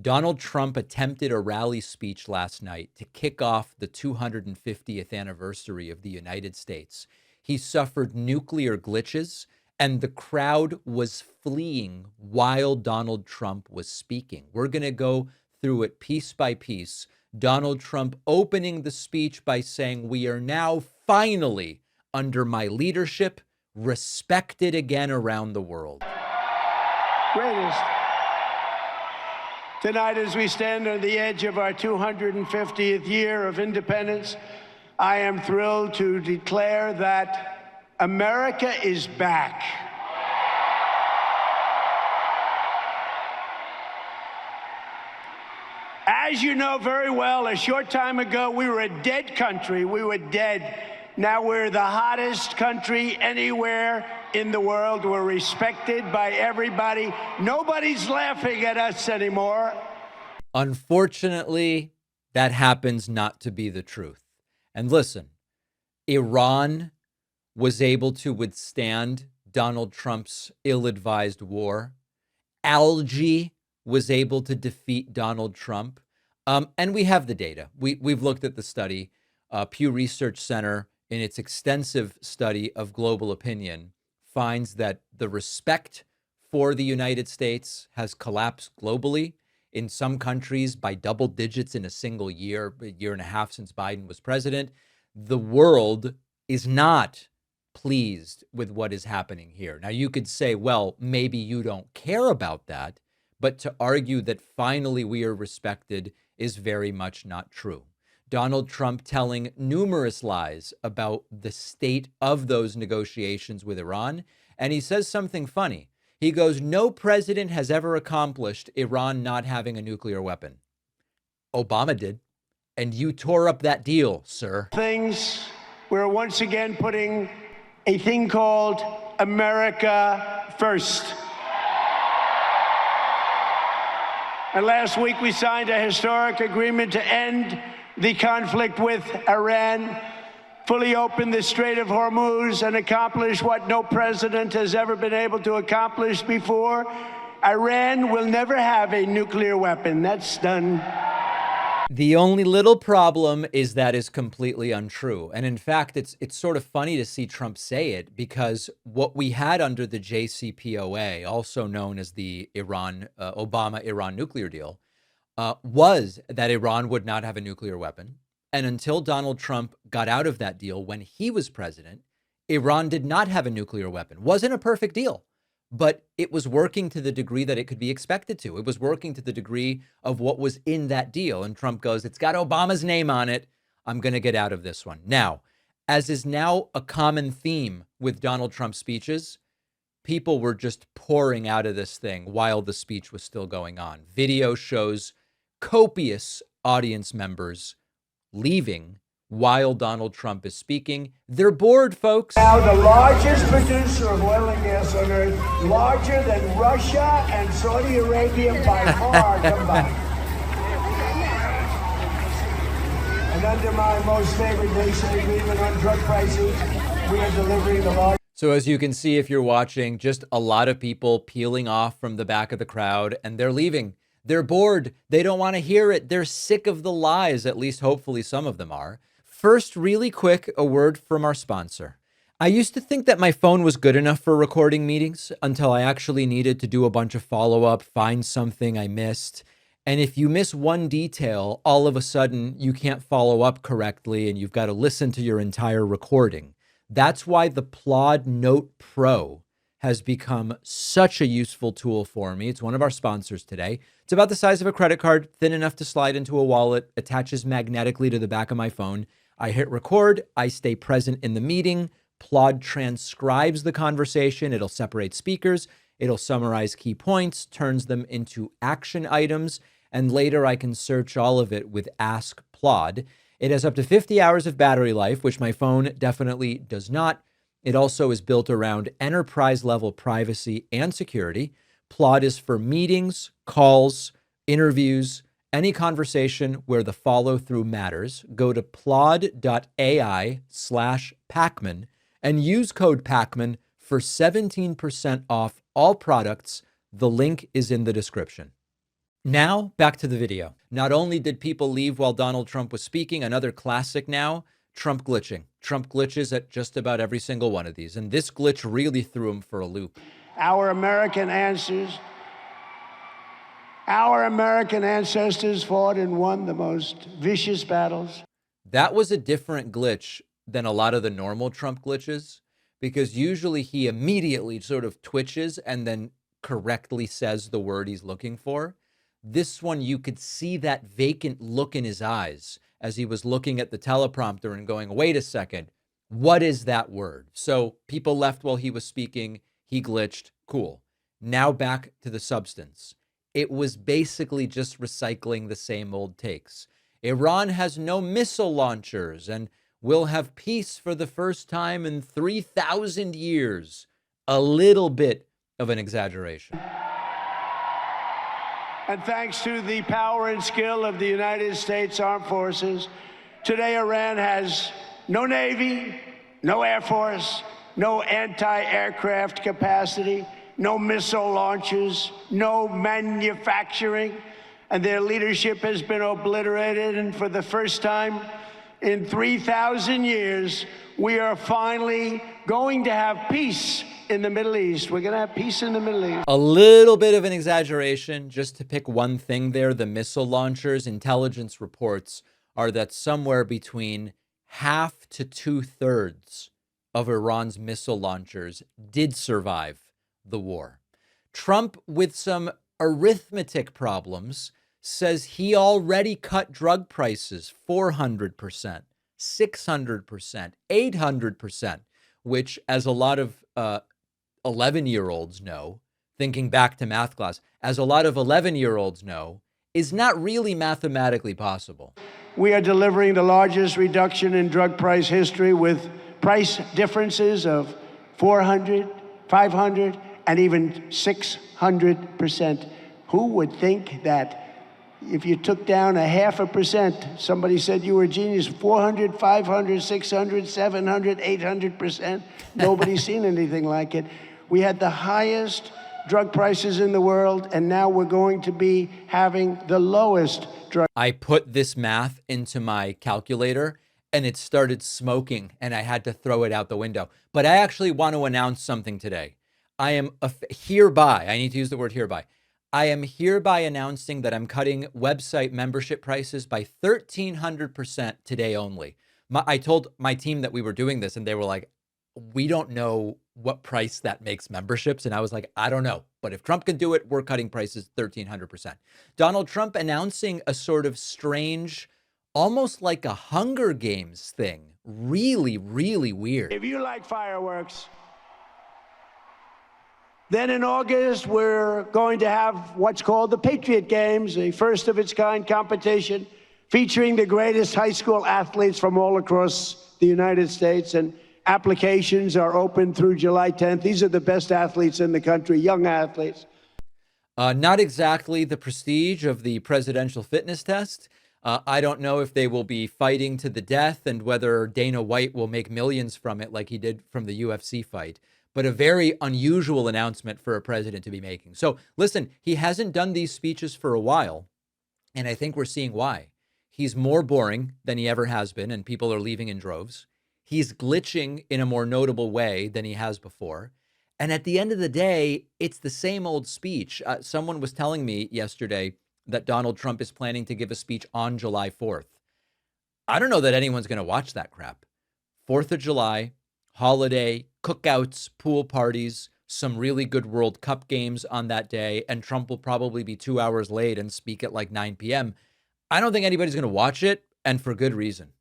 Donald Trump attempted a rally speech last night to kick off the 250th anniversary of the United States. He suffered nuclear glitches, and the crowd was fleeing while Donald Trump was speaking. We're going to go through it piece by piece. Donald Trump opening the speech by saying, "We are now finally, under my leadership, respected again around the world." Greatest. Tonight, as we stand on the edge of our 250th year of independence, I am thrilled to declare that America is back. As you know very well, a short time ago, we were a dead country. We were dead. Now we're the hottest country anywhere in the world. We're respected by everybody. Nobody's laughing at us anymore. Unfortunately, that happens not to be the truth. And listen, Iran was able to withstand Donald Trump's ill-advised war. Algae was able to defeat Donald Trump. And we have the data. We've looked at the study. Pew Research Center, in its extensive study of global opinion, finds that the respect for the United States has collapsed globally. In some countries by double digits in a single year, a year and a half since Biden was president. The world is not pleased with what is happening here. Now, you could say, well, maybe you don't care about that, but to argue that finally we are respected is very much not true. Donald Trump telling numerous lies about the state of those negotiations with Iran. And he says something funny. He goes, no president has ever accomplished Iran not having a nuclear weapon. Obama did. And you tore up that deal, sir. We're once again putting a thing called America first. And last week we signed a historic agreement to end the conflict with Iran, fully open the Strait of Hormuz, and accomplish what no president has ever been able to accomplish before. Iran will never have a nuclear weapon. That's done. The only little problem is that is completely untrue. And in fact, it's sort of funny to see Trump say it, because what we had under the JCPOA, also known as the Obama-Iran nuclear deal, was that Iran would not have a nuclear weapon. And until Donald Trump got out of that deal when he was president, Iran did not have a nuclear weapon. Wasn't a perfect deal, but it was working to the degree that it could be expected to. It was working to the degree of what was in that deal. And Trump goes, it's got Obama's name on it. I'm going to get out of this one. Now, as is now a common theme with Donald Trump's speeches, people were just pouring out of this thing while the speech was still going on. Video shows copious audience members leaving while Donald Trump is speaking. They're bored, folks. Now the largest producer of oil and gas on earth, larger than Russia and Saudi Arabia by far combined. And under my most favored nation agreement on drug pricing, we are delivering the largest. So as you can see, if you're watching, just a lot of people peeling off from the back of the crowd, and they're leaving. They're bored. They don't want to hear it. They're sick of the lies. At least hopefully some of them are. First, really quick, a word from our sponsor. I used to think that my phone was good enough for recording meetings until I actually needed to do a bunch of follow-up, find something I missed. And if you miss one detail, all of a sudden you can't follow up correctly and you've got to listen to your entire recording. That's why the Plod Note Pro has become such a useful tool for me. It's one of our sponsors today. It's about the size of a credit card, thin enough to slide into a wallet, attaches magnetically to the back of my phone. I hit record, I stay present in the meeting. Plod transcribes the conversation. It'll separate speakers. It'll summarize key points, turns them into action items, and later I can search all of it with Ask Plod. It has up to 50 hours of battery life, which my phone definitely does not. It also is built around enterprise-level privacy and security. Plod is for meetings, calls, interviews, any conversation where the follow-through matters. Go to plod.ai/Pakman and use code Pakman for 17% off all products. The link is in the description. Now, back to the video. Not only did people leave while Donald Trump was speaking, another classic now, Trump glitching. Trump glitches at just about every single one of these. And this glitch really threw him for a loop. Our American ancestors fought and won the most vicious battles. That was a different glitch than a lot of the normal Trump glitches, because usually he immediately sort of twitches and then correctly says the word he's looking for. This one, you could see that vacant look in his eyes as he was looking at the teleprompter and going, wait a second, what is that word? So people left while he was speaking. He glitched. Cool. Now back to the substance. It was basically just recycling the same old takes. Iran has no missile launchers and will have peace for the first time in 3,000 years. A little bit of an exaggeration. And thanks to the power and skill of the United States Armed Forces, today Iran has no Navy, no Air Force, no anti-aircraft capacity, no missile launches, no manufacturing, and their leadership has been obliterated. And for the first time in 3,000 years, we are finally going to have peace in the Middle East. We're going to have peace in the Middle East. A little bit of an exaggeration, just to pick one thing there, the missile launchers. Intelligence reports are that somewhere between half to 2/3 of Iran's missile launchers did survive the war. Trump, with some arithmetic problems, says he already cut drug prices 400%, 600%, 800%, which, as a lot of 11-year-olds know, thinking back to math class, as a lot of 11-year-olds know, is not really mathematically possible. We are delivering the largest reduction in drug price history, with price differences of 400, 500, and even 600%. Who would think that if you took down 0.5%, somebody said you were a genius, 400, 500, 600, 700, 800%? Nobody's seen anything like it. We had the highest drug prices in the world, and now we're going to be having the lowest drug. I put this math into my calculator and it started smoking and I had to throw it out the window. But I actually want to announce something today. I am hereby, I need to use the word hereby. I am hereby announcing that I'm cutting website membership prices by 1,300% today only. I told my team that we were doing this and they were like, we don't know what price that makes memberships. And I was like, I don't know. But if Trump can do it, we're cutting prices 1,300%. Donald Trump announcing a sort of strange, almost like a Hunger Games thing. Really, really weird. If you like fireworks, then in August, we're going to have what's called the Patriot Games, a first of its kind competition featuring the greatest high school athletes from all across the United States. And applications are open through July 10th. These are the best athletes in the country, young athletes. Not exactly the prestige of the presidential fitness test. I don't know if they will be fighting to the death and whether Dana White will make millions from it like he did from the UFC fight. But a very unusual announcement for a president to be making. So listen, he hasn't done these speeches for a while, and I think we're seeing why. He's more boring than he ever has been, and people are leaving in droves. He's glitching in a more notable way than he has before. And at the end of the day, it's the same old speech. Someone was telling me yesterday that Donald Trump is planning to give a speech on July 4th. I don't know that anyone's going to watch that crap. 4th of July, holiday, cookouts, pool parties, some really good World Cup games on that day, and Trump will probably be 2 hours late and speak at like 9 p.m. I don't think anybody's going to watch it, and for good reason.